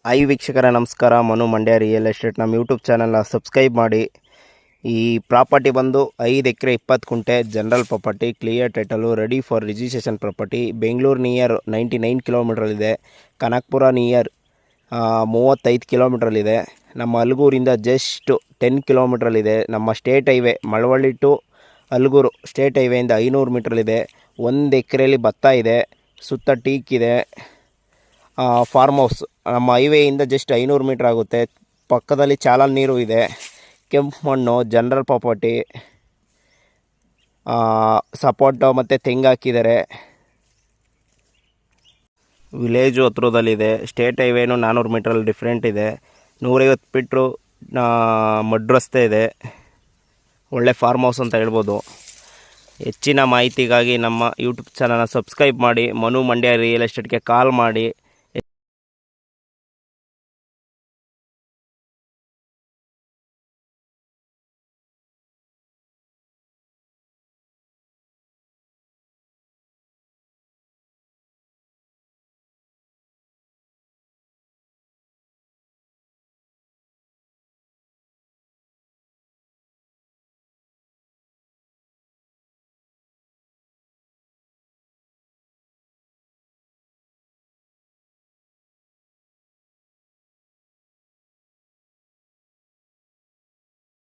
Hi ವೀಕ್ಷಕರ ನಮಸ್ಕಾರ. Manu Mandya real estate ನಮ್ಮ ಯೂಟ್ಯೂಬ್ ಚಾನಲ್ನ ಸಬ್ಸ್ಕ್ರೈಬ್ ಮಾಡಿ. ಈ ಪ್ರಾಪರ್ಟಿ ಬಂದು 5 acre 20 gunta general property, clear title, ready for registration property. Bengaluru near 99 ಕಿಲೋಮೀಟ್ರಲ್ಲಿದೆ. ಕನಕಪುರ ನಿಯರ್ 35 ಕಿಲೋಮೀಟ್ರಲ್ಲಿದೆ. ನಮ್ಮ ಅಲಗೂರಿಂದ ಜಸ್ಟ್ 10 ಕಿಲೋಮೀಟ್ರಲ್ಲಿದೆ. ನಮ್ಮ state highway Malavalli to Alagur state ಹೈವೇಯಿಂದ 500 ಮೀಟ್ರಲ್ಲಿದೆ. 1 ಎಕರೆಯಲ್ಲಿ ಭತ್ತ ಇದೆ, ಸುತ್ತ ಟೀಕ್ ಇದೆ. ಫಾರ್ಮ್ ಹೌಸ್ ನಮ್ಮ ಹೈವೇಯಿಂದ ಜಸ್ಟ್ 500 ಮೀಟ್ರ್ ಆಗುತ್ತೆ. ಪಕ್ಕದಲ್ಲಿ ಚಾಲನ್ ನೀರು ಇದೆ. ಕೆಂಪು ಮಣ್ಣು, ಜನರಲ್ ಪ್ರಾಪರ್ಟಿ, ಸಪೋಟೊ ಮತ್ತು ತೆಂಗು ಹಾಕಿದ್ದಾರೆ. ವಿಲೇಜು ಹತ್ರದಲ್ಲಿದೆ. ಸ್ಟೇಟ್ ಹೈವೇನು 400 ಮೀಟ್ರಲ್ಲಿ ಡಿಫ್ರೆಂಟ್ ಇದೆ. 150 ಫೀಟ್ರು ಮಡ್ ರಸ್ತೆ ಇದೆ. ಒಳ್ಳೆ ಫಾರ್ಮ್ ಹೌಸ್ ಅಂತ ಹೇಳ್ಬೋದು. ಹೆಚ್ಚಿನ ಮಾಹಿತಿಗಾಗಿ ನಮ್ಮ ಯೂಟ್ಯೂಬ್ ಚಾನಲ್ನ ಸಬ್ಸ್ಕ್ರೈಬ್ ಮಾಡಿ. ಮನು ಮಂಡ್ಯ ರಿಯಲ್ ಎಸ್ಟೇಟ್ಗೆ ಕಾಲ್ ಮಾಡಿ.